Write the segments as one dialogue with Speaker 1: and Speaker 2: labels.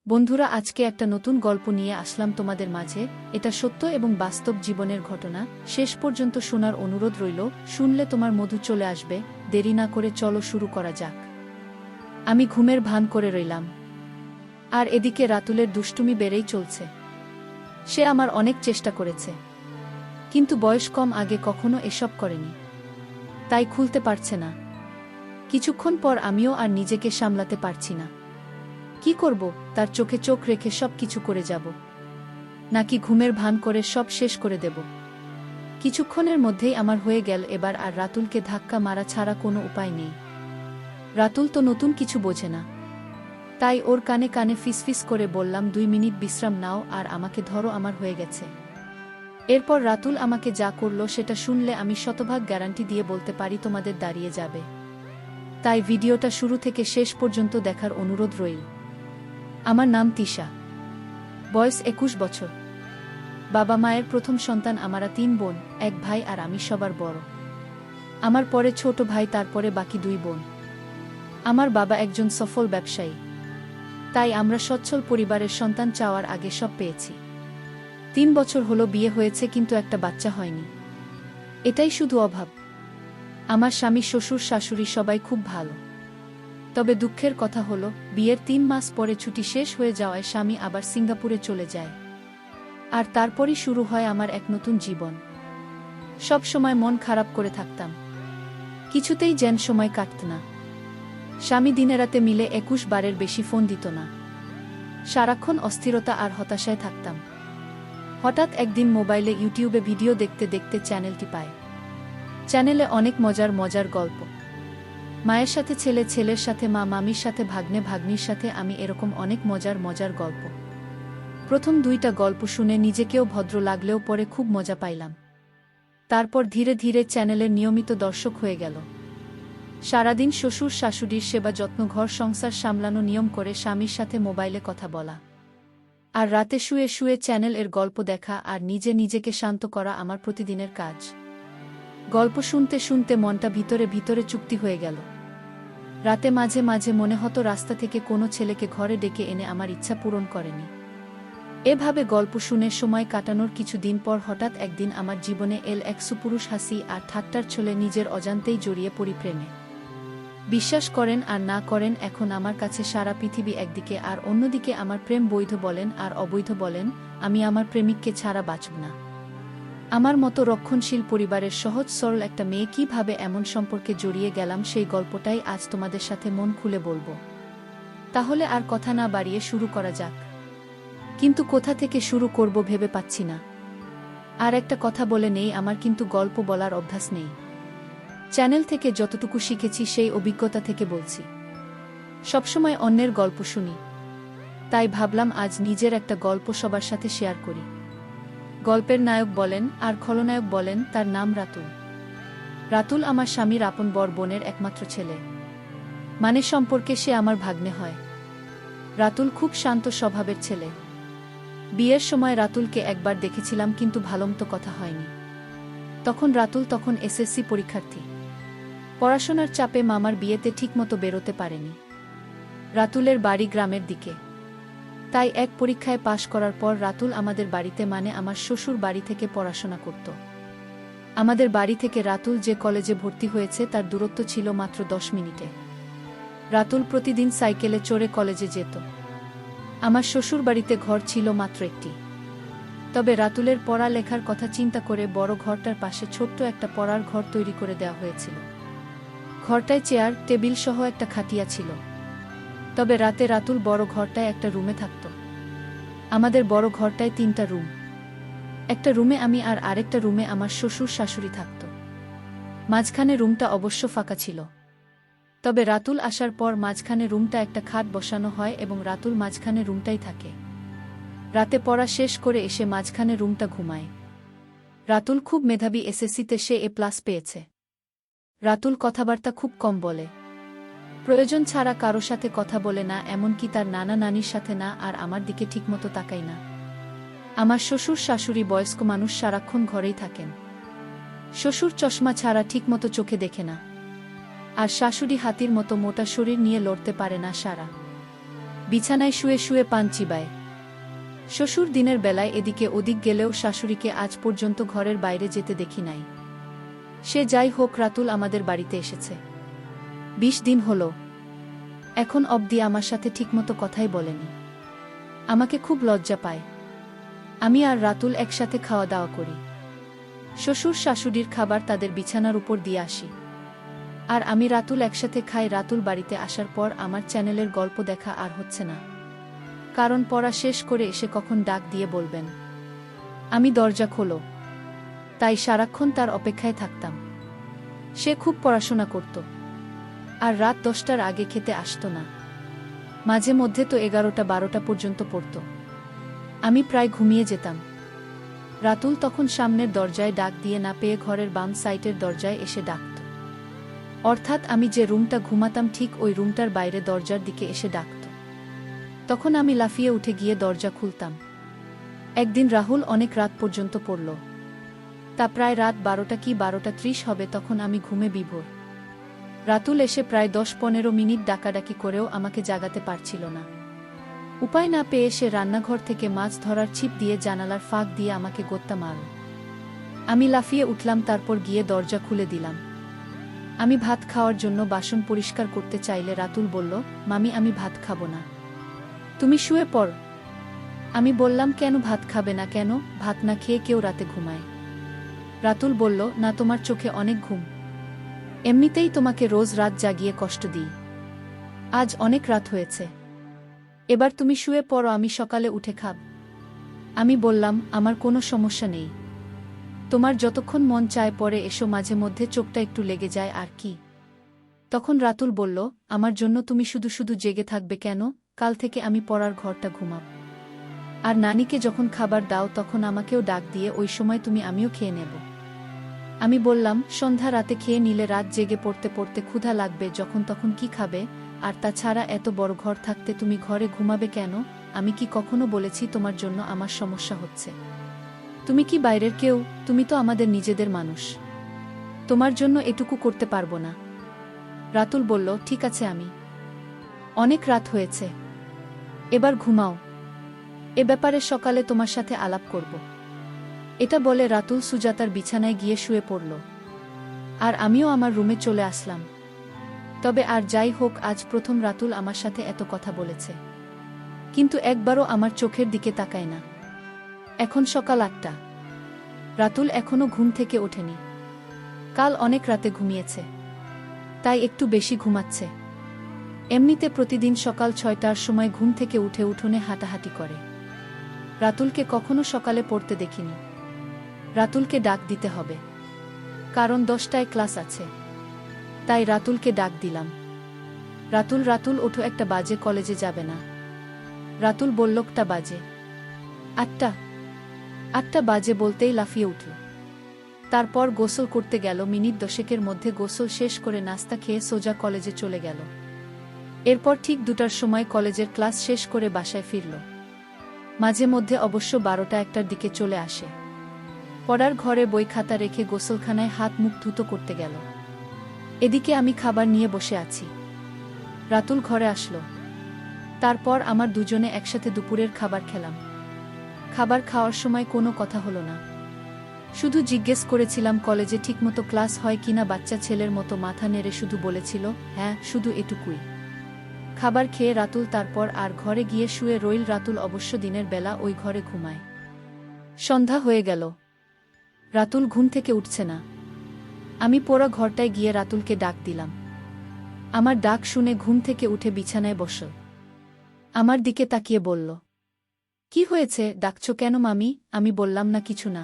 Speaker 1: বন্ধুরা, আজকে একটা নতুন গল্প নিয়ে আসলাম তোমাদের মাঝে। এটা সত্য এবং বাস্তব জীবনের ঘটনা। শেষ পর্যন্ত শোনার অনুরোধ রইল। শুনলে তোমার মধু চলে আসবে। দেরি না করে চলো শুরু করা যাক। আমি ঘুমের ভান করে রইলাম, আর এদিকে রাতুলের দুষ্টুমি বেড়েই চলছে। সে আমার অনেক চেষ্টা করেছে, কিন্তু বয়স কম, আগে কখনো এসব করেনি, তাই খুলতে পারছে না। কিছুক্ষণ পর আমিও আর নিজেকে সামলাতে পারছি না। কি করব? তার চোখে চোখ রেখে সব কিছু করে যাব, নাকি ঘুমের ভান করে সব শেষ করে দেব? কিছুক্ষণের মধ্যেই আমার হয়ে গেল। এবার আর রাতুলকে ধাক্কা মারা ছাড়া কোনো উপায় নেই। রাতুল তো নতুন কিছু বোঝে না, তাই ওর কানে কানে ফিসফিস করে বললাম, 2 মিনিট বিশ্রাম নাও আর আমাকে ধরো, আমার হয়ে গেছে। এরপর রাতুল আমাকে যা করলো সেটা শুনলে আমি শতভাগ গ্যারান্টি দিয়ে বলতে পারি তোমাদের দাঁড়িয়ে যাবে। তাই ভিডিওটা শুরু থেকে শেষ পর্যন্ত দেখার অনুরোধ রইল। আমার নাম তিশা, বয়স 21 বছর। বাবা মায়ের প্রথম সন্তান। আমরা 3 বোন, 1 ভাই আর আমি সবার বড়। আমার পরে ছোট ভাই, তারপরে বাকি 2 বোন। আমার বাবা একজন সফল ব্যবসায়ী, তাই আমরা সচ্ছল পরিবারের সন্তান। চাওয়ার আগে সব পেয়েছি। 3 বছর হলো বিয়ে হয়েছে, কিন্তু একটা বাচ্চা হয়নি। এটাই শুধু অভাব। আমার স্বামী, শ্বশুর, শাশুড়ি সবাই খুব ভালো। তবে দুঃখের কথা হলো, বিয়ের 3 মাস পরে ছুটি শেষ হয়ে যাওয়ায় স্বামী আবার সিঙ্গাপুরে চলে যায়। আর তারপরই শুরু হয় আমার এক নতুন জীবন। সব সময় মন খারাপ করে থাকতাম, কিছুতেই যেন সময় কাটত না। স্বামী দিনে রাতে মিলে 21 বারের বেশি ফোন দিত না। সারাক্ষণ অস্থিরতা আর হতাশায় থাকতাম। হঠাৎ একদিন মোবাইলে ইউটিউবে ভিডিও দেখতে দেখতে চ্যানেলটি পাই। চ্যানেলে অনেক মজার মজার গল্প। মায়ের সাথে ছেলে, ছেলের সাথে মা, মামির সাথে ভাগ্নে, ভাগ্নির সাথে আমি, এরকম অনেক মজার মজার গল্প। প্রথম 2টা গল্প শুনে নিজেকেও ভদ্র লাগলেও পরে খুব মজা পাইলাম। তারপর ধীরে ধীরে চ্যানেলের নিয়মিত দর্শক হয়ে গেল। সারাদিন শ্বশুর শাশুড়ির সেবা যত্ন, ঘর সংসার সামলানো, নিয়ম করে স্বামীর সাথে মোবাইলে কথা বলা, আর রাতে শুয়ে শুয়ে চ্যানেল এর গল্প দেখা আর নিজে নিজেকে শান্ত করা আমার প্রতিদিনের কাজ। গল্প শুনতে শুনতে মনটা ভিতরে ভিতরে চুক্তি হয়ে গেল। রাতে মাঝে মাঝে মনে হতো রাস্তা থেকে কোনো ছেলেকে ঘরে ডেকে এনে আমার ইচ্ছা পূরণ করেনি। এভাবে গল্প শুনে সময় কাটানোর কিছুদিন পর হঠাৎ একদিন আমার জীবনে এল এক সুপুরুষ হাসি আর ঠাট্টার ছলে। নিজের অজান্তেই জড়িয়ে পড়ি প্রেমে। বিশ্বাস করেন আর না করেন, এখন আমার কাছে সারা পৃথিবী একদিকে, আর অন্যদিকে আমার প্রেম। বৈধ বলেন আর অবৈধ বলেন, আমি আমার প্রেমিককে ছাড়া বাঁচব না। আমার মতো রক্ষণশীল পরিবারের সহজ সরল একটা মেয়ে কিভাবে এমন সম্পর্কে জড়িয়ে গেলাম, সেই গল্পটাই আজ তোমাদের সাথে মন খুলে বলবো। তাহলে আর কথা না বাড়িয়ে শুরু করা যাক। কিন্তু কোথা থেকে শুরু করব ভেবে পাচ্ছি না। আর একটা কথা বলে নেই, আমার কিন্তু গল্প বলার অভ্যাস নেই। চ্যানেল থেকে যতটুকু শিখেছি সেই অভিজ্ঞতা থেকে বলছি। সবসময় অন্যের গল্প শুনি, তাই ভাবলাম আজ নিজের একটা গল্প সবার সাথে শেয়ার করি। গল্পের নায়ক বলেন আর খলনায়ক বলেন, তার নাম রাতুল। রাতুল আমার স্বামীর আপন বড় বোনের একমাত্র ছেলে, মানে সম্পর্কে সে আমার ভাগ্নে হয়। রাতুল খুব শান্ত স্বভাবের ছেলে। বিয়ের সময় রাতুলকে একবার দেখেছিলাম, কিন্তু ভালোমতো কথা হয়নি। রাতুল তখন এসএসসি পরীক্ষার্থী। পড়াশোনার চাপে মামার বিয়েতে ঠিকমতো বেরোতে পারেনি। রাতুলের বাড়ি গ্রামের দিকে, তাই এক পরীক্ষায় পাশ করার পর রাতুল আমাদের বাড়িতে, মানে আমার শ্বশুর বাড়ি থেকে পড়াশোনা করত। আমাদের বাড়ি থেকে রাতুল যে কলেজে ভর্তি হয়েছে তার দূরত্ব ছিল মাত্র 10 মিনিটে। রাতুল প্রতিদিন সাইকেলে চড়ে কলেজে যেত। আমার শ্বশুর বাড়িতে ঘর ছিল মাত্র একটি। তবে রাতুলের পড়ালেখার কথা চিন্তা করে বড় ঘরটার পাশে ছোট্ট একটা পড়ার ঘর তৈরি করে দেওয়া হয়েছিল। ঘরটায় চেয়ার টেবিল সহ একটা খাটিয়া ছিল। তবে রাতে রাতুল বড় ঘরটায় একটা রুমে থাকত। আমাদের বড় ঘরটায় 3টা রুম। একটা রুমে আমি আর আরেকটা রুমে আমার শ্বশুর শাশুড়ি থাকত। মাঝখানে রুমটা অবশ্য ফাঁকা ছিল। তবে রাতুল আসার পর মাঝখানে রুমটা একটা খাট বসানো হয় এবং রাতুল মাঝখানে রুমটাই থাকে। রাতে পড়া শেষ করে এসে মাঝখানে রুমটা ঘুমায়। রাতুল খুব মেধাবী, এসএসসিতে সে A+ পেয়েছে। রাতুল কথাবার্তা খুব কম বলে, প্রয়োজন ছাড়া কারো সাথে কথা বলে না, এমনকি তার নানা নানির সাথে না, আর আমার দিকে ঠিকমতো তাকায় না। আমার শ্বশুর শাশুড়ি বয়স্ক মানুষ, সারাক্ষণ ঘরেই থাকেন। শ্বশুর চশমা ছাড়া ঠিকমতো চোখে দেখে না, আর শাশুড়ি হাতির মতো মোটা শরীর নিয়ে লড়তে পারে না সারা বিছানায় শুয়ে শুয়ে পান চিবায়। শ্বশুর দিনের বেলায় এদিকে ওদিক গেলেও শাশুড়িকে আজ পর্যন্ত ঘরের বাইরে যেতে দেখি নাই। সে যাই হোক, রাতুল আমাদের বাড়িতে এসেছে 20 দিন হলো। এখন অবধি আমার সাথে ঠিকমতো কথাই বলেনি। আমাকে খুব লজ্জা পায়। আমি আর রাতুল একসাথে খাওয়া দাওয়া করি। শ্বশুর শাশুড়ির খাবার তাদের বিছানার উপর দিয়ে আসি, আর আমি রাতুল একসাথে খাই। রাতুল বাড়িতে আসার পর আমার চ্যানেলের গল্প দেখা আর হচ্ছে না, কারণ পড়া শেষ করে এসে কখন ডাক দিয়ে বলবেন আমি দরজা খোলো। তাই সারাক্ষণ তার অপেক্ষায় থাকতাম। সে খুব পড়াশোনা করত, আর রাত 10টার আগে খেতে আসতো না। মাঝে মধ্যে তো 11টা-12টা পর্যন্ত পড়ত। আমি প্রায় ঘুমিয়ে যেতাম। রাতুল তখন সামনের দরজায় ডাক দিয়ে না পেয়ে ঘরের বাম সাইডের দরজায় এসে ডাকত। অর্থাৎ আমি যে রুমটা ঘুমাতাম ঠিক ওই রুমটার বাইরে দরজার দিকে এসে ডাকত। তখন আমি লাফিয়ে উঠে গিয়ে দরজা খুলতাম। একদিন রাহুল অনেক রাত পর্যন্ত পড়ল। তা প্রায় রাত 12টা কি 12:30 হবে। তখন আমি ঘুমে বিভোর। রাতুল এসে প্রায় 10-15 মিনিট ডাকাডাকি করেও আমাকে জাগাতে পারছিল না। উপায় না পেয়ে সে রান্নাঘর থেকে মাছ ধরার ছিপ দিয়ে জানালার ফাঁক দিয়ে আমাকে গোত্তা মারল। আমি লাফিয়ে উঠলাম, তারপর গিয়ে দরজা খুলে দিলাম। আমি ভাত খাওয়ার জন্য বাসন পরিষ্কার করতে চাইলে রাতুল বলল, মামি আমি ভাত খাবো না, তুমি শুয়ে পড়। আমি বললাম, কেন ভাত খাবে না কেন? ভাত না খেয়ে কেউ রাতে ঘুমায়? রাতুল বলল, না, তোমার চোখে অনেক ঘুম। এমনিতেই তোমাকে রোজ রাত জাগিয়ে কষ্ট দিই। আজ অনেক রাত হয়েছে, এবার তুমি শুয়ে পড়ো, আমি সকালে উঠে খাব। আমি বললাম, আমার কোনো সমস্যা নেই, তোমার যতক্ষণ মন চায় পরে এসো, মাঝে মধ্যে চোখটা একটু লেগে যায় আর কি। তখন রাতুল বলল, আমার জন্য তুমি শুধু শুধু জেগে থাকবে কেন? কাল থেকে আমি পড়ার ঘরটা ঘুমাব। আর নানিকে যখন খাবার দাও তখন আমাকেও ডাক দিয়ে ওই সময় আমিও খেয়ে নেব। আমি বললাম, সন্ধ্যা রাতে খেয়ে নিলে রাত জেগে পড়তে পড়তে ক্ষুধা লাগবে, যখন তখন কি খাবে? আর তাছাড়া এত বড় ঘর থাকতে তুমি ঘরে ঘুমাবে কেন? আমি কি কখনো বলেছি তোমার জন্য আমার সমস্যা হচ্ছে? তুমি কি বাইরের কেউ? তুমি তো আমাদের নিজেদের মানুষ। তোমার জন্য এটুকু করতে পারবো না। রাতুল বলল, ঠিক আছে, আমি অনেক রাত হয়েছে, এবার ঘুমাও, এ ব্যাপারে সকালে তোমার সাথে আলাপ করব। এটা বলে রাতুল সুজাতার বিছানায় গিয়ে শুয়ে পড়ল, আর আমিও আমার রুমে চলে আসলাম। তবে আর যাই হোক, আজ প্রথম রাতুল আমার সাথে এত কথা বলেছে, কিন্তু একবারও আমার চোখের দিকে তাকায় না। এখন সকাল 8টা, রাতুল এখনো ঘুম থেকে ওঠেনি। কাল অনেক রাতে ঘুমিয়েছে, তাই একটু বেশি ঘুমাচ্ছে। এমনিতে প্রতিদিন সকাল 6টার সময় ঘুম থেকে উঠে উঠোনে হাঁটাহাঁটি করে। রাতুলকে কখনো সকালে পড়তে দেখিনি। রাতুলকে ডাক দিতে হবে, কারণ 10টায় ক্লাস আছে। তাই রাতুলকে ডাক দিলাম। রাতুল, রাতুল ওঠো, 1টা বাজে, কলেজে যাবে না? রাতুল বলল, 1টা বাজে। 8টা বাজে বলতেই লাফিয়ে উঠল। তারপর গোসল করতে গেল। মিনিট 10-এর মধ্যে গোসল শেষ করে নাস্তা খেয়ে সোজা কলেজে চলে গেল। এরপর ঠিক 2টার সময় কলেজের ক্লাস শেষ করে বাসায় ফিরল। মাঝে মধ্যে অবশ্য 12টা-1টার দিকে চলে আসে। পড়ার ঘরে বই খাতা রেখে গোসলখানায় হাত মুখ ধুতো করতে গেল। এদিকে আমি খাবার নিয়ে বসে আছি। রাতুল ঘরে আসলো। তারপর আমার দুজনে একসাথে দুপুরের খাবার খেলাম। খাবার খাওয়ার সময় কোনো কথা হলো না। শুধু জিজ্ঞেস করেছিলাম কলেজে ঠিকমতো ক্লাস হয় কিনা। বাচ্চা ছেলের মতো মাথা নেড়ে শুধু বলেছিল, হ্যাঁ, শুধু এটুকুই। খাবার খেয়ে রাতুল তারপর আর ঘরে গিয়ে শুয়ে রইল। রাতুল অবশ্য দিনের বেলা ওই ঘরে ঘুমায়। সন্ধ্যা হয়ে গেল, রাতুল ঘুম থেকে উঠছে না। আমি পোড়া ঘরটায় গিয়ে রাতুলকে ডাক দিলাম। আমার ডাক শুনে ঘুম থেকে উঠে বিছানায় বসল। আমার দিকে তাকিয়ে বলল, কি হয়েছে, ডাকছো কেন মামি? আমি বললাম, না, কিছু না।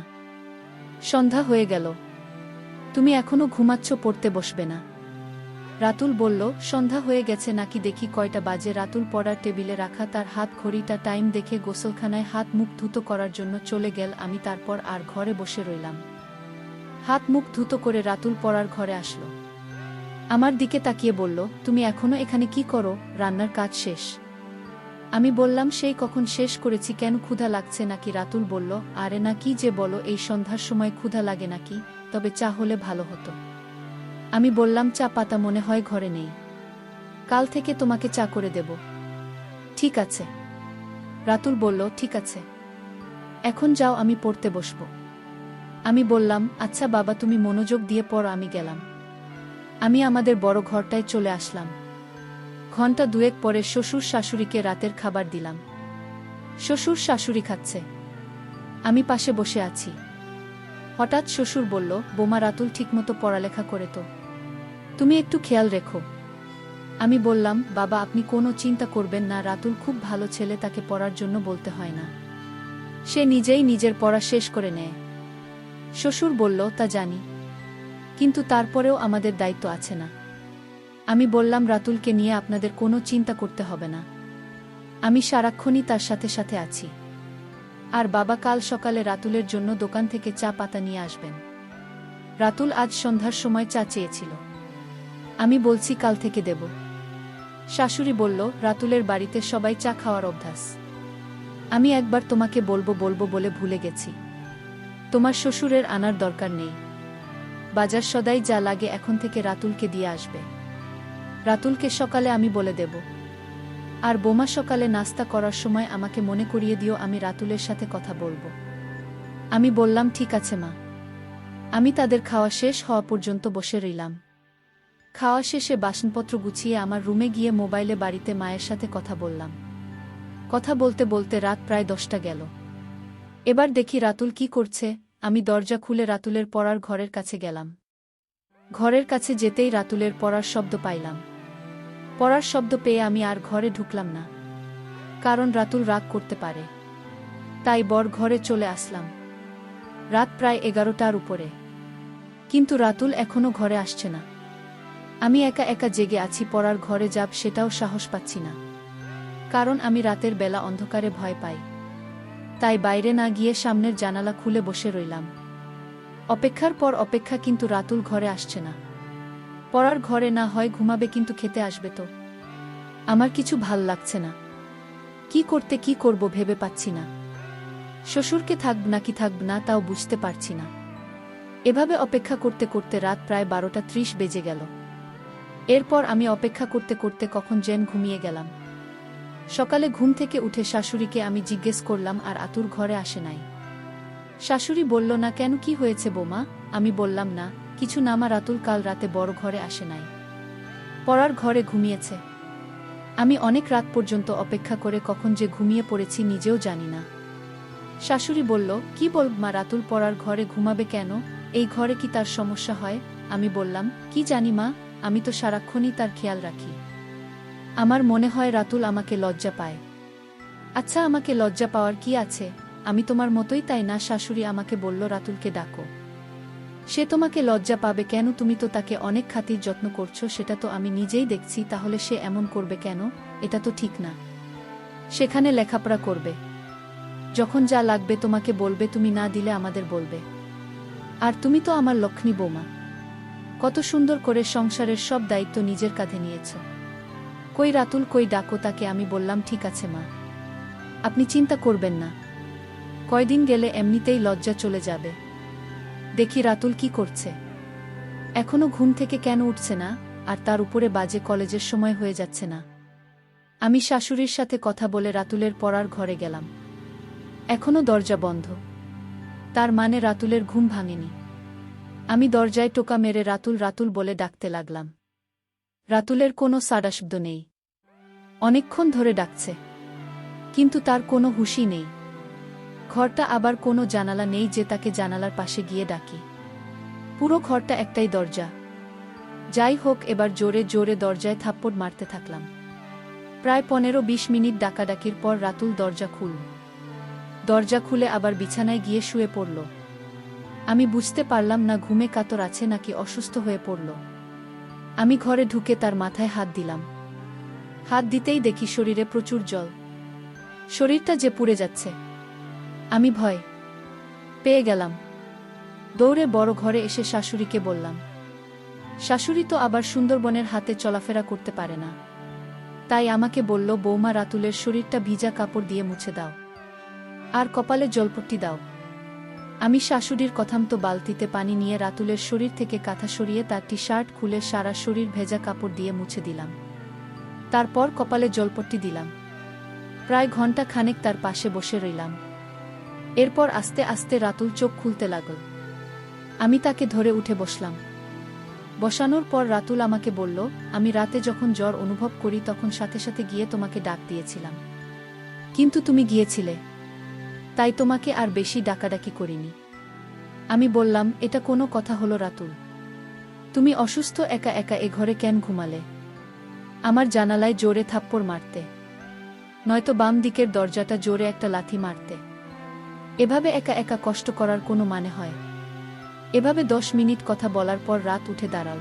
Speaker 1: সন্ধ্যা হয়ে গেল, তুমি এখনো ঘুমাচ্ছ, পড়তে বসবে না? রাতুল বলল, সন্ধ্যা হয়ে গেছে নাকি দেখি কয়টা বাজে। রাতুল পড়ার টেবিলে রাখা তার হাত ঘড়িটা টাইম দেখে গোসলখানায় হাত মুখ ধুতো করার জন্য চলে গেল। আমি তারপর আর ঘরে বসে রইলাম। হাত মুখ ধুতো করে রাতুল পড়ার ঘরে আসলো। আমার দিকে তাকিয়ে বলল, তুমি এখনো এখানে কি করো? রান্নার কাজ শেষ? আমি বললাম, সেই কখন শেষ করেছি, কেন ক্ষুধা লাগছে নাকি? রাতুল বলল, আরে না, কি যে বলো, এই সন্ধ্যার সময় ক্ষুধা লাগে নাকি? তবে চা হলে ভালো হতো। আমি বললাম, চা পাতা মনে হয় ঘরে নেই, কাল থেকে তোমাকে চা করে দেব। ঠিক আছে। রাতুল বলল, ঠিক আছে, এখন যাও, আমি পড়তে বসব। আমি বললাম, আচ্ছা বাবা, তুমি মনোযোগ দিয়ে পড়ো। আমি গেলাম। আমি আমাদের বড় ঘরটায় চলে আসলাম। ঘণ্টা দুয়েক পরে শ্বশুর শাশুড়িকে রাতের খাবার দিলাম। শ্বশুর শাশুড়ি খাচ্ছে, আমি পাশে বসে আছি। হঠাৎ শ্বশুর বলল, বোমা, রাতুল ঠিকমতো পড়ালেখা করে তো, তুমি একটু খেয়াল রেখো। আমি বললাম, বাবা, আপনি কোনো চিন্তা করবেন না, রাতুল খুব ভালো ছেলে, তাকে পড়ার জন্য বলতে হয় না, সে নিজেই নিজের পড়া শেষ করে নেয়। শ্বশুর বলল, তা জানি, কিন্তু তারপরেও আমাদের দায়িত্ব আছে না? আমি বললাম, রাতুলকে নিয়ে আপনাদের কোনো চিন্তা করতে হবে না, আমি সারাক্ষণই তার সাথে সাথে আছি। আর বাবা, কাল সকালে রাতুলের জন্য দোকান থেকে চা পাতা নিয়ে আসবেন। রাতুল আজ সন্ধ্যার সময় চা চেয়েছিল, আমি বলছি কাল থেকে দেব। শাশুড়ি বলল, রাতুলের বাড়িতে সবাই চা খাওয়ার অভ্যাস, আমি একবার তোমাকে বলবো বলবো বলে ভুলে গেছি। তোমার শ্বশুরের আনার দরকার নেই, বাজার সদাই যা লাগে এখন থেকে রাতুলকে দিয়ে আসবে। রাতুলকে সকালে আমি বলে দেব। আর বোমা, সকালে নাস্তা করার সময় আমাকে মনে করিয়ে দিও, আমি রাতুলের সাথে কথা বলবো। আমি বললাম, ঠিক আছে মা। আমি তাদের খাওয়া শেষ হওয়া পর্যন্ত বসে রইলাম। খাওয়া শেষে বাসনপত্র গুছিয়ে আমার রুমে গিয়ে মোবাইলে বাড়িতে মায়ের সাথে কথা বললাম। কথা বলতে বলতে রাত প্রায় 10টা গেল। এবার দেখি রাতুল কি করছে। আমি দরজা খুলে রাতুলের পড়ার ঘরের কাছে গেলাম। ঘরের কাছে যেতেই রাতুলের পড়ার শব্দ পাইলাম। পড়ার শব্দ পেয়ে আমি আর ঘরে ঢুকলাম না, কারণ রাতুল রাগ করতে পারে। তাই বর ঘরে চলে আসলাম। রাত প্রায় 11টার উপরে, কিন্তু রাতুল এখনো ঘরে আসছে না। আমি একা একা জেগে আছি, পড়ার ঘরে যাব সেটাও সাহস পাচ্ছি না, কারণ আমি রাতের বেলা অন্ধকারে ভয় পাই। তাই বাইরে না গিয়ে সামনের জানালা খুলে বসে রইলাম। অপেক্ষার পর অপেক্ষা, কিন্তু রাতুল ঘরে আসছে না। পড়ার ঘরে না হয় ঘুমাবে, কিন্তু খেতে আসবে তো? আমার কিছু ভাল লাগছে না, কি করব ভেবে পাচ্ছি না। শ্বশুরকে থাকব নাকি থাকব না তাও বুঝতে পারছি না। এভাবে অপেক্ষা করতে করতে রাত প্রায় 12টা 30 বেজে গেল। এরপর আমি অপেক্ষা করতে করতে কখন যেন ঘুমিয়ে গেলাম। সকালে ঘুম থেকে উঠে শাশুড়িকে আমি জিজ্ঞেস করলাম, আর আতুর ঘরে আসে নাই? শাশুড়ি বলল, না কেন, কি হয়েছে বোমা? আমি বললাম, না কিছু না মা, রাতুল কাল রাতে বড় ঘরে আসে নাই, পড়ার ঘরে ঘুমিয়েছে। আমি অনেক রাত পর্যন্ত অপেক্ষা করে কখন যে ঘুমিয়ে পড়েছি নিজেও জানি না। শাশুড়ি বলল, কি বল মা, রাতুল পড়ার ঘরে ঘুমাবে কেন? এই ঘরে কি তার সমস্যা হয়? আমি বললাম, কি জানি মা, আমি তো সারাক্ষণই তার খেয়াল রাখি। আমার মনে হয় রাতুল আমাকে লজ্জা পায়। আচ্ছা, আমাকে লজ্জা পাওয়ার কি আছে? আমি তোমার মতোই, তাই না? শাশুড়ি আমাকে বলল, রাতুলকে ডাকো। সে তোমাকে লজ্জা পাবে কেন? তুমি তো তাকে অনেক খাতির যত্ন করছো, সেটা তো আমি নিজেই দেখছি। তাহলে সে এমন করবে কেন? এটা তো ঠিক না। সেখানে লেখাপড়া করবে, যখন যা লাগবে তোমাকে বলবে, তুমি না দিলে আমাদের বলবে। আর তুমি তো আমার লক্ষ্মী বৌমা, কত সুন্দর করে সংসারের সব দায়িত্ব নিজের কাঁধে নিয়েছ। কই রাতুল, কই, ডাকো তাকে। আমি বললাম, ঠিক আছে মা, আপনি চিন্তা করবেন না, কয়দিন গেলে এমনিতেই লজ্জা চলে যাবে। দেখি রাতুল কি করছে, এখনো ঘুম থেকে কেন উঠছে না? আর তার উপরে বাজে কলেজের সময় হয়ে যাচ্ছে না। আমি শাশুড়ির সাথে কথা বলে রাতুলের পড়ার ঘরে গেলাম। এখনো দরজা বন্ধ, তার মানে রাতুলের ঘুম ভাঙেনি। আমি দরজায় টোকা মেরে রাতুল রাতুল বলে ডাকতে লাগলাম। রাতুলের কোনো সাড়াশব্দ নেই। অনেকক্ষণ ধরে ডাকছে, কিন্তু তার কোনো হুঁশই নেই। ঘরটা আবার কোনো জানালা নেই যে তাকে জানালার পাশে গিয়ে ডাকি। পুরো ঘরটা একটাই দরজা। যাই হোক, এবার জোরে জোরে দরজায় থাপ্পড় মারতে থাকলাম। প্রায় 15-20 মিনিট ডাকাডাকির পর রাতুল দরজা খুলল। দরজা খুলে আবার বিছানায় গিয়ে শুয়ে পড়ল। আমি বুঝতে পারলাম না ঘুমে কাতর আছে নাকি অসুস্থ হয়ে পড়ল। আমি ঘরে ঢুকে তার মাথায় হাত দিলাম। হাত দিতেই দেখি শরীরে প্রচুর জল, শরীরটা যে পুড়ে যাচ্ছে। আমি ভয় পেয়ে গেলাম। দৌড়ে বড় ঘরে এসে শাশুড়িকে বললাম। শাশুড়ি তো আবার সুন্দরবনের হাতে চলাফেরা করতে পারে না, তাই আমাকে বলল, বৌমা, রাতুলের শরীরটা ভিজা কাপড় দিয়ে মুছে দাও, আর কপালে জলপট্টি দাও। আমি শাশুড়ির কথামতো বালতিতে পানি নিয়ে রাতুলের শরীর থেকে কাঁথা সরিয়ে তার টি-শার্ট খুলে সারা শরীর ভেজা কাপড় দিয়ে মুছে দিলাম। তারপর কপালে জলপট্টি দিলাম। প্রায় ঘণ্টা খানেক তার পাশে বসে রইলাম। এরপর আস্তে আস্তে রাতুল চোখ খুলতে লাগল। আমি তাকে ধরে উঠে বসলাম। বসানোর পর রাতুল আমাকে বলল, আমি রাতে যখন জ্বর অনুভব করি তখন সাথে সাথে গিয়ে তোমাকে ডাক দিয়েছিলাম, কিন্তু তুমি গিয়েছিলে, তাই তোমাকে আর বেশি ডাকাডাকি করিনি। আমি বললাম, এটা কোনো কথা হলো রাতুল? তুমি অসুস্থ একা একা এ ঘরে কেন ঘুমালে? আমার জানালায় জোরে থাপ্পড় মারতে, নয়তো বাম দিকের দরজাটা জোরে একটা লাথি মারতে। এভাবে একা একা কষ্ট করার কোনো মানে হয়? এভাবে 10 মিনিট কথা বলার পর রাত উঠে দাঁড়াল।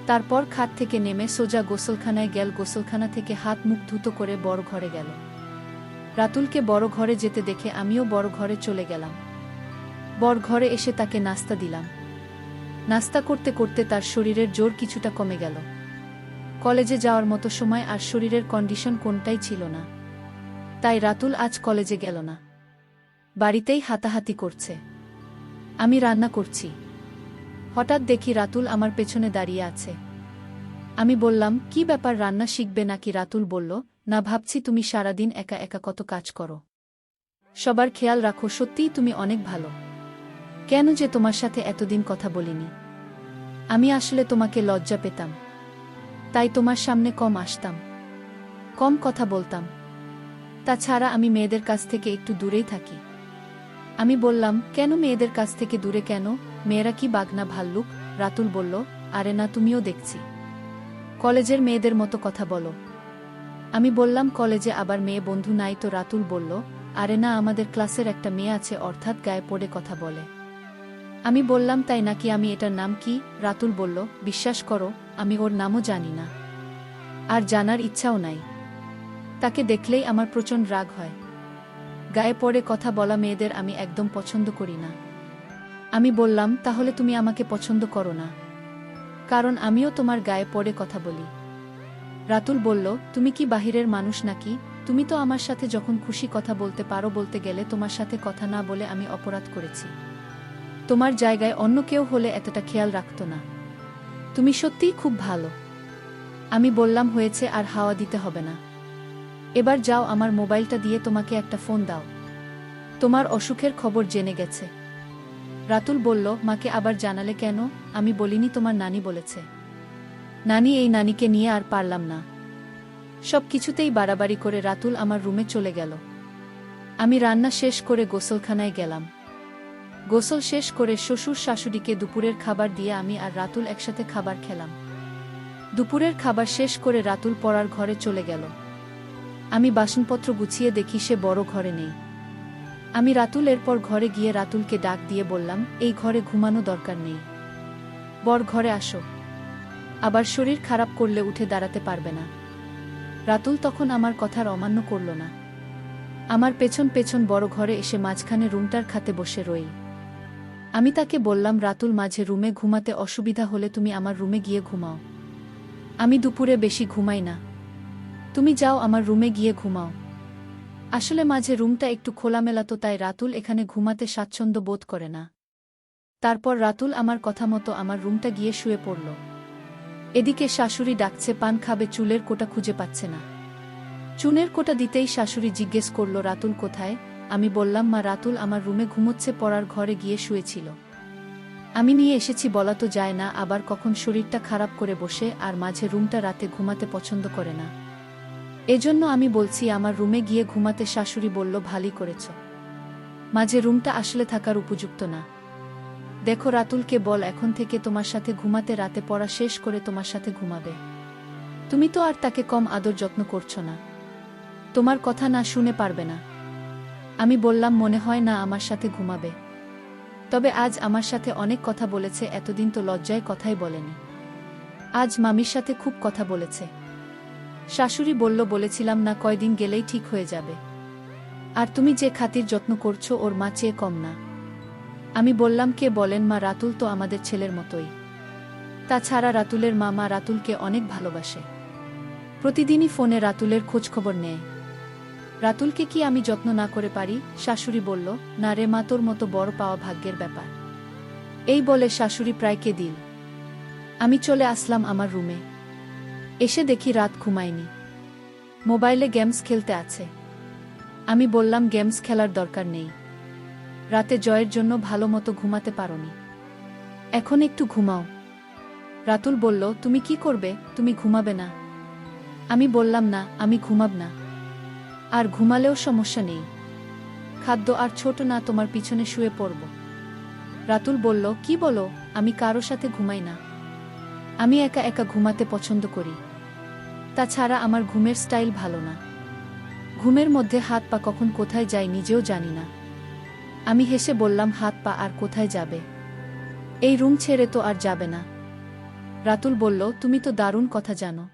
Speaker 1: তারপর খাট থেকে নেমে সোজা গোসলখানায় গেল। গোসলখানা থেকে হাত মুখ ধুতো করে বড় ঘরে গেল। রাতুলকে বড় ঘরে যেতে দেখে আমিও বড় ঘরে চলে গেলাম। বড় ঘরে এসে তাকে নাস্তা দিলাম। নাস্তা করতে করতে তার শরীরের জোর কিছুটা কমে গেল। কলেজে যাওয়ার মতো সময় আর শরীরের কন্ডিশন কোনটাই ছিল না। তাই রাতুল আজ কলেজে গেল না, বাড়িতেই হাতাহাতি করছে। আমি রান্না করছি। হঠাৎ দেখি রাতুল আমার পেছনে দাঁড়িয়ে আছে। আমি বললাম, কি ব্যাপার, রান্না শিখবে নাকি? রাতুল বলল, না, ভাবছি তুমি সারাদিন একা একা কত কাজ করো, সবার খেয়াল রাখো, সত্যিই তুমি অনেক ভালো। কেন যে তোমার সাথে এতদিন কথা বলিনি? আমি আসলে তোমাকে লজ্জা পেতাম, তাই তোমার সামনে কম আসতাম, কম কথা বলতাম। তাছাড়া আমি মেয়েদের কাছ থেকে একটু দূরেই থাকি। আমি বললাম, কেন মেয়েদের কাছ থেকে দূরে কেন? মেয়েরা কি বাঘ না ভাল্লুক? রাতুল বলল, আরে না, তুমিও দেখছি কলেজের মেয়েদের মতো কথা বলো। আমি বললাম, কলেজে আবার মেয়ে বন্ধু নাই তো? রাতুল বলল, আরে না, আমাদের ক্লাসের একটা মেয়ে আছে, অর্থাৎ গায়ে পড়ে কথা বলে। আমি বললাম, তাই নাকি? আমি এটার নাম কি? রাতুল বলল, বিশ্বাস করো, আমি ওর নামও জানি না, আর জানার ইচ্ছাও নাই। তাকে দেখলেই আমার প্রচণ্ড রাগ হয়। গায়ে পড়ে কথা বলা মেয়েদের আমি একদম পছন্দ করি না। আমি বললাম, তাহলে তুমি আমাকে পছন্দ করো না? কারণ আমিও তোমার গায়ে পড়ে কথা বলি। রাতুল বলল, তুমি কি বাহিরের মানুষ নাকি? তুমি তো আমার সাথে যখন খুশি কথা বলতে পারো। বলতে গেলে তোমার সাথে কথা না বলে আমি অপরাধ করেছি। তোমার জায়গায় অন্য কেউ হলে এতটা খেয়াল রাখত না। তুমি সত্যিই খুব ভালো। আমি বললাম, হয়েছে, আর হাওয়া দিতে হবে না। এবার যাও, আমার মোবাইলটা দিয়ে তোমাকে একটা ফোন দাও। তোমার অসুখের খবর জেনে গেছে। রাতুল বলল, মাকে আবার জানালে কেন? আমি বলিনি, তোমার নানি বলেছে। নানি? এই নানিকে নিয়ে আর পারলাম না। সব কিছুতেই বাড়াবাড়ি করে রাতুল আমার রুমে চলে গেল। আমি রান্না শেষ করে গোসলখানায় গেলাম। গোসল শেষ করে শ্বশুর শাশুড়িকে দুপুরের খাবার দিয়ে আমি আর রাতুল একসাথে খাবার খেলাম। দুপুরের খাবার শেষ করে রাতুল পড়ার ঘরে চলে গেল। আমি বাসনপত্র গুছিয়ে দেখি সে বড় ঘরে নেই। আমি রাতুল এরপর ঘরে গিয়ে রাতুলকে ডাক দিয়ে বললাম, এই ঘরে ঘুমানো দরকার নেই, বড় ঘরে আসো, আবার শরীর খারাপ করলে উঠে দাঁড়াতে পারবে না। রাতুল তখন আমার কথার অমান্য করল না। আমার পেছন পেছন বড় ঘরে এসে মাঝখানে রুমটার খাতে বসে রইল। আমি তাকে বললাম, রাতুল, মাঝে রুমে ঘুমাতে অসুবিধা হলে তুমি আমার রুমে গিয়ে ঘুমাও। আমি দুপুরে বেশি ঘুমাই না, তুমি যাও আমার রুমে গিয়ে ঘুমাও। আসলে মাঝে রুমটা একটু খোলামেলা তো, তাই রাতুল এখানে ঘুমাতে স্বাচ্ছন্দ্য বোধ করে না। তারপর রাতুল আমার কথা মতো আমার রুমটা গিয়ে শুয়ে পড়ল। এদিকে শাশুড়ি ডাকছে, পান খাবে, চুলের কোটা খুঁজে পাচ্ছে না। চুনের কোটা দিতেই শাশুড়ি জিজ্ঞেস করল, রাতুল কোথায়? আমি বললাম, মা, রাতুল আমার রুমে ঘুমোচ্ছে, পড়ার ঘরে গিয়ে শুয়েছিল। আমি নিয়ে এসেছি বলা তো যায় না, আবার কখন শরীরটা খারাপ করে বসে, আর মাঝে রুমটা রাতে ঘুমাতে পছন্দ করে না। এজন্য আমি বলছি আমার রুমে গিয়ে ঘুমাতে। শাশুড়ি বলল, ভালোই করেছ, মাঝে রুমটা আসলে থাকার উপযুক্ত না। দেখো, রাতুলকে বল এখন থেকে তোমার সাথে ঘুমাতে, রাতে পড়া শেষ করে তোমার সাথে ঘুমাবে। তুমি তো আর তাকে কম আদর যত্ন করছো না, তোমার কথা না শুনে পারবে না। আমি বললাম, মনে হয় না আমার সাথে ঘুমাবে, তবে আজ আমার সাথে অনেক কথা বলেছে, এতদিন তো লজ্জায় কথাই বলেনি। আজ মামির সাথে খুব কথা বলেছে। শাশুড়ি বলল, বলেছিলাম না, কয়দিন গেলেই ঠিক হয়ে যাবে। আর তুমি যে খাতির যত্ন করছো, ওর মা চেয়ে কম না। আমি বললাম, কে বলেন মা, রাতুল তো আমাদের ছেলের মতোই। তাছাড়া রাতুলের মা রাতুলকে অনেক ভালোবাসে, প্রতিদিনই ফোনে রাতুলের খোঁজখবর নেয়। রাতুলকে কি আমি যত্ন না করে পারি? শাশুড়ি বলল, না রে মা, তোর মতো বড় পাওয়া ভাগ্যের ব্যাপার। এই বলে শাশুড়ি প্রায় কেঁদিল। আমি চলে আসলাম আমার রুমে। এসে দেখি রাত ঘুমায়নি, মোবাইলে গেমস খেলতে আছে। আমি বললাম গেমস খেলার দরকার নেই। রাতে জয়ের জন্য ভালো মতো ঘুমাতে পারোনি, এখন একটু ঘুমাও। রাতুল বলল, তুমি কি করবে? তুমি ঘুমাবে না? আমি বললাম, না, আমি ঘুমাব না। আর ঘুমালেও সমস্যা নেই, খাদ্য আর ছোট না, তোমার পিছনে শুয়ে পড়ব। রাতুল বলল, কি বলো? আমি কারো সাথে ঘুমাই না, আমি একা একা ঘুমাতে পছন্দ করি। তাছাড়া আমার ঘুমের স্টাইল ভালো না, ঘুমের মধ্যে হাত পা কখন কোথায় যায় নিজেও জানি না। আমি হেসে বললাম, হাত পা আর কোথায় যাবে? এই রুম ছেড়ে তো আর যাবে না। রাতুল বলল, তুমি তো দারুণ কথা জানো।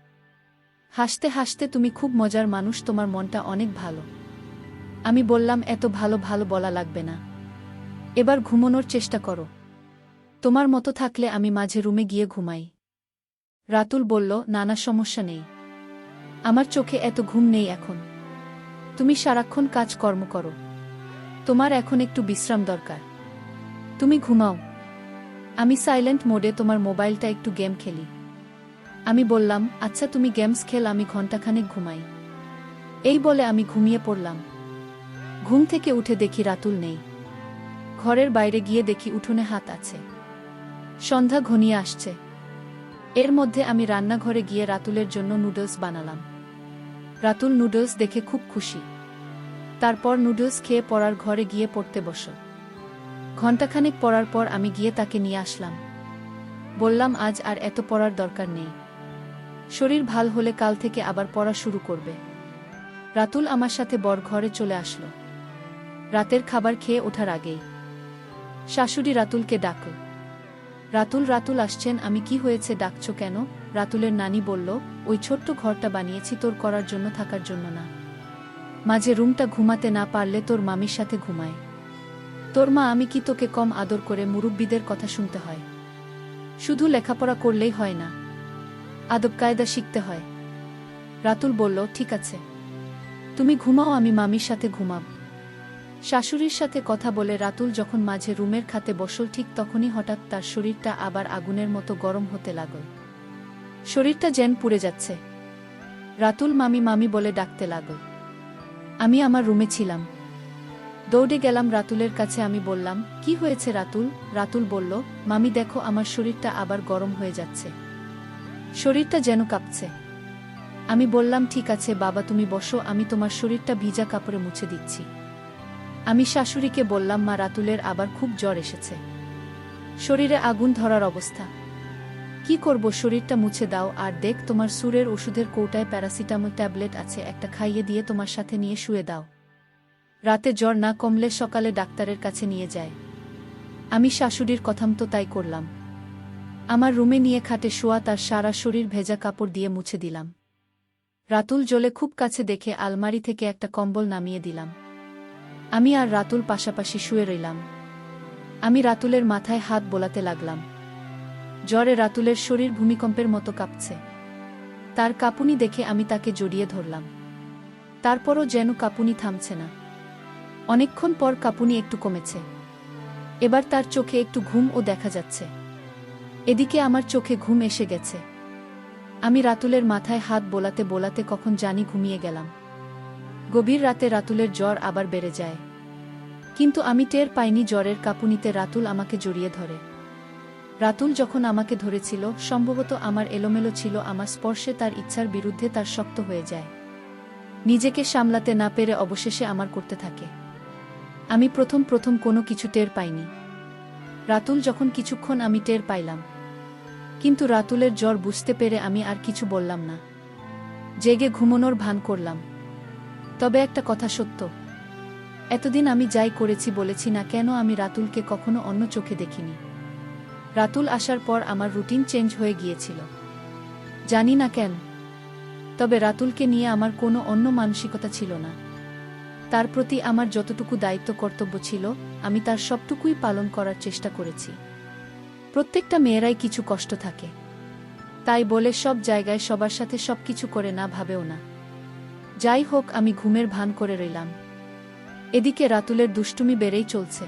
Speaker 1: হাসতে হাসতে, তুমি খুব মজার মানুষ, তোমার মনটা অনেক ভালো। আমি বললাম, এত ভালো ভালো বলা লাগবে না, এবার ঘুমানোর চেষ্টা করো। তোমার মতো থাকলে আমি মাঝে রুমে গিয়ে ঘুমাই। রাতুল বলল, নানা সমস্যা নেই, আমার চোখে এত ঘুম নেই এখন। তুমি সারাক্ষণ কাজকর্ম করো, তোমার এখন একটু বিশ্রাম দরকার, তুমি ঘুমাও। আমি সাইলেন্ট মোডে তোমার মোবাইলটা একটু গেম খেলি। আমি বললাম, আচ্ছা তুমি গেমস খেল, আমি ঘণ্টাখানেক ঘুমাই। এই বলে আমি ঘুমিয়ে পড়লাম। ঘুম থেকে উঠে দেখি রাতুল নেই। ঘরের বাইরে গিয়ে দেখি উঠোনে হাত আছে। সন্ধ্যা ঘনিয়ে আসছে। এর মধ্যে আমি রান্নাঘরে গিয়ে রাতুলের জন্য নুডলস বানালাম। রাতুল নুডলস দেখে খুব খুশি। তারপর নুডলস খেয়ে পড়ার ঘরে গিয়ে পড়তে বসল। ঘণ্টাখানেক পড়ার পর আমি গিয়ে তাকে নিয়ে আসলাম। বললাম, আজ আর এত পড়ার দরকার নেই, শরীর ভাল হলে কাল থেকে আবার পড়া শুরু করবে। রাতুল আমার সাথে বর ঘরে চলে আসলো। রাতের খাবার খেয়ে ওঠার আগেই শাশুড়ি রাতুলকে ডাকল। রাতুল, রাতুল আসছেন। আমি, কি হয়েছে, ডাকছো কেন? রাতুলের নানি বলল, ওই ছোট্ট ঘরটা বানিয়েছি তোর করার জন্য, থাকার জন্য না। মাঝে রুমটা ঘুমাতে না পারলে তোর মামির সাথে ঘুমায়। তোর মা আমি কি তোকে কম আদর করে? মুরব্বিদের কথা শুনতে হয়, শুধু লেখাপড়া করলেই হয় না, আদব কায়দা শিখতে হয়। রাতুল বলল, ঠিক আছে, তুমি ঘুমাও, আমি মামির সাথে ঘুমাব। শাশুড়ির সাথে কথা বলে রাতুল যখন মাঝে রুমের খাতে বসল, ঠিক তখনই হঠাৎ তার শরীরটা আবার আগুনের মতো গরম হতে লাগল। শরীরটা যেন পুড়ে যাচ্ছে। রাতুল মামি মামি বলে ডাকতে লাগল। আমি আমার রুমে ছিলাম, দৌড়ে গেলাম রাতুলের কাছে। আমি বললাম, কি হয়েছে রাতুল? রাতুল বলল, মামি দেখো, আমার শরীরটা আবার গরম হয়ে যাচ্ছে, শরীরটা যেন কাঁপছে। আমি বললাম, ঠিক আছে বাবা, তুমি বসো, আমি তোমার শরীরটা ভিজা কাপড়ে মুছে দিচ্ছি। আমি শাশুড়িকে বললাম, মা, রাতুলের আবার খুব জ্বর এসেছে, শরীরে আগুন ধরার অবস্থা। কি করব? শরীরটা মুছে দাও, আর দেখ তোমার সুরের ওষুধের কৌটায় প্যারাসিটামল ট্যাবলেট আছে, একটা খাইয়ে দিয়ে তোমার সাথে নিয়ে শুয়ে দাও, রাতে জ্বর না কমলে সকালে ডাক্তারের কাছে নিয়ে যায়। আমি শাশুড়ির কথামতো তাই করলাম। আমার রুমে নিয়ে খাটে শোয়া তার সারা শরীর ভেজা কাপড় দিয়ে মুছে দিলাম। রাতুল জ্বলে খুব কাছে দেখে আলমারি থেকে একটা কম্বল নামিয়ে দিলাম। আমি আর রাতুল পাশাপাশি শুয়ে রইলাম। আমি রাতুলের মাথায় হাত বোলাতে লাগলাম। জ্বরে রাতুলের শরীর ভূমিকম্পের মতো কাঁপছে। তার কাঁপুনি দেখে আমি তাকে জড়িয়ে ধরলাম। তারপরও যেন কাঁপুনি থামছে না। অনেকক্ষণ পর কাঁপুনি একটু কমেছে। এবার তার চোখে একটু ঘুমও দেখা যাচ্ছে। এদিকে আমার চোখে ঘুম এসে গেছে। আমি রাতুলের মাথায় হাত বোলাতে বোলাতে কখন জানি ঘুমিয়ে গেলাম। গভীর রাতে রাতুলের জ্বর আবার বেড়ে যায়, কিন্তু আমি টের পাইনি। জ্বরের কাঁপুনিতে রাতুল আমাকে জড়িয়ে ধরে। রাতুল যখন আমাকে ধরেছিল, সম্ভবত আমার এলোমেলো ছিল, আমার স্পর্শে তার ইচ্ছার বিরুদ্ধে তার শক্ত হয়ে যায়। নিজেকে সামলাতে না পেরে অবশেষে আমার করতে থাকে। আমি প্রথম প্রথম কোনো কিছু টের পাইনি। রাতুল যখন কিছুক্ষণ আমি টের পাইলাম, কিন্তু রাতুলের জ্বর বুঝতে পেরে আমি আর কিছু বললাম না, জেগে ঘুমানোর ভান করলাম। তবে একটা কথা সত্য, এতদিন আমি যাই করেছি বলেছি না কেন, আমি রাতুলকে কখনো অন্য চোখে দেখিনি। রাতুল আসার পর আমার রুটিন চেঞ্জ হয়ে গিয়েছিল, জানি না কেন। তবে রাতুলকে নিয়ে আমার কোনো অন্য মানসিকতা ছিল না। তার প্রতি আমার যতটুকু দায়িত্ব কর্তব্য ছিল, আমি তার সবটুকুই পালন করার চেষ্টা করেছি। প্রত্যেকটা মেয়েরাই কিছু কষ্ট থাকে, তাই বলে সব জায়গায় সবার সাথে সবকিছু করে না ভাবেও না। যাই হোক, আমি ঘুমের ভান করে রইলাম। এদিকে রাতুলের দুষ্টুমি বেড়েই চলছে।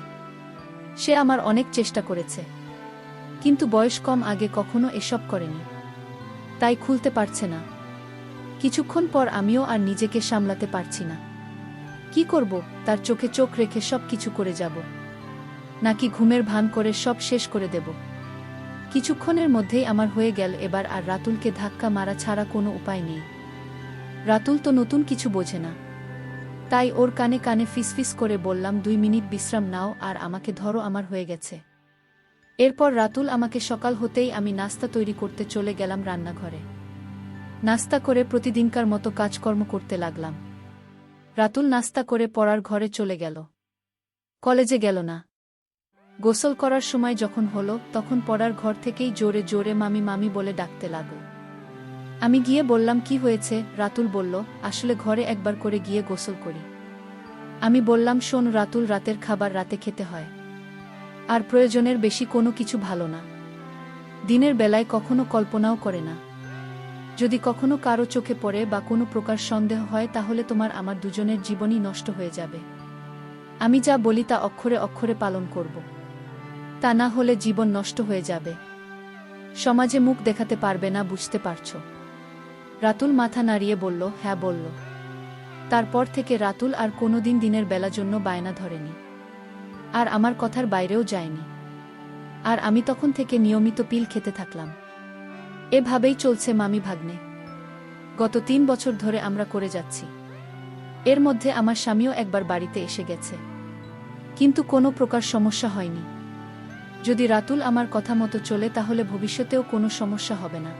Speaker 1: সে আমার অনেক চেষ্টা করেছে, কিন্তু বয়স কম, আগে কখনো এসব করেনি, তাই খুলতে পারছে না। কিছুক্ষণ পর আমিও আর নিজেকে সামলাতে পারছি না। কি করব? তার চোখে চোখ রেখে সব কিছু করে যাব, নাকি ঘুমের ভান করে সব শেষ করে দেব? কিছুক্ষণের মধ্যেই আমার হয়ে গেল এবার আর রাতুলকে ধাক্কা মারা ছাড়া কোনো উপায় নেই। রাতুল তো নতুন কিছু বোঝে না, তাই ওর কানে কানে ফিসফিস করে বললাম, 2 মিনিট বিশ্রাম নাও আর আমাকে ধরো, আমার হয়ে গেছে। এরপর রাতুল আমাকে সকাল হতেই আমি নাস্তা তৈরি করতে চলে গেলাম রান্নাঘরে। নাস্তা করে প্রতিদিনকার মতো কাজকর্ম করতে লাগলাম। রাতুল নাস্তা করে পড়ার ঘরে চলে গেল, কলেজে গেল না। গোসল করার সময় যখন হলো তখন পড়ার ঘর থেকেই জোরে জোরে মামি মামি বলে ডাকতে লাগল। আমি গিয়ে বললাম, কি হয়েছে? রাতুল বলল, আসলে ঘরে একবার করে গিয়ে গোসল করি। আমি বললাম, শোন রাতুল, রাতের খাবার রাতে খেতে হয়, আর প্রয়োজনের বেশি কোনো কিছু ভালো না। দিনের বেলায় কখনো কল্পনাও করে না। যদি কখনো কারো চোখে পড়ে বা কোনো প্রকার সন্দেহ হয় তাহলে তোমার আমার দুজনের জীবনই নষ্ট হয়ে যাবে। আমি যা বলি তা অক্ষরে অক্ষরে পালন করব, তা না হলে জীবন নষ্ট হয়ে যাবে, সমাজে মুখ দেখাতে পারবে না, বুঝতে পারছো? রাতুল মাথা নাড়িয়ে বলল, হ্যাঁ বলল। তারপর থেকে রাতুল আর কোনোদিন দিনের বেলা জন্য বায়না ধরেনি, আর আমার কথার বাইরেও যায়নি। আর আমি তখন থেকে নিয়মিত পিল খেতে থাকলাম। এভাবেই চলছে মামি ভাগ্নে। গত 3 বছর ধরে আমরা করে যাচ্ছি। এর মধ্যে আমার স্বামীও একবার বাড়িতে এসে গেছে, কিন্তু কোনো প্রকার সমস্যা হয়নি। যদি রাতুল আমার কথা মতো চলে তাহলে ভবিষ্যতেও কোনো সমস্যা হবে না,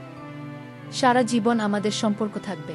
Speaker 1: সারা জীবন আমাদের সম্পর্ক থাকবে।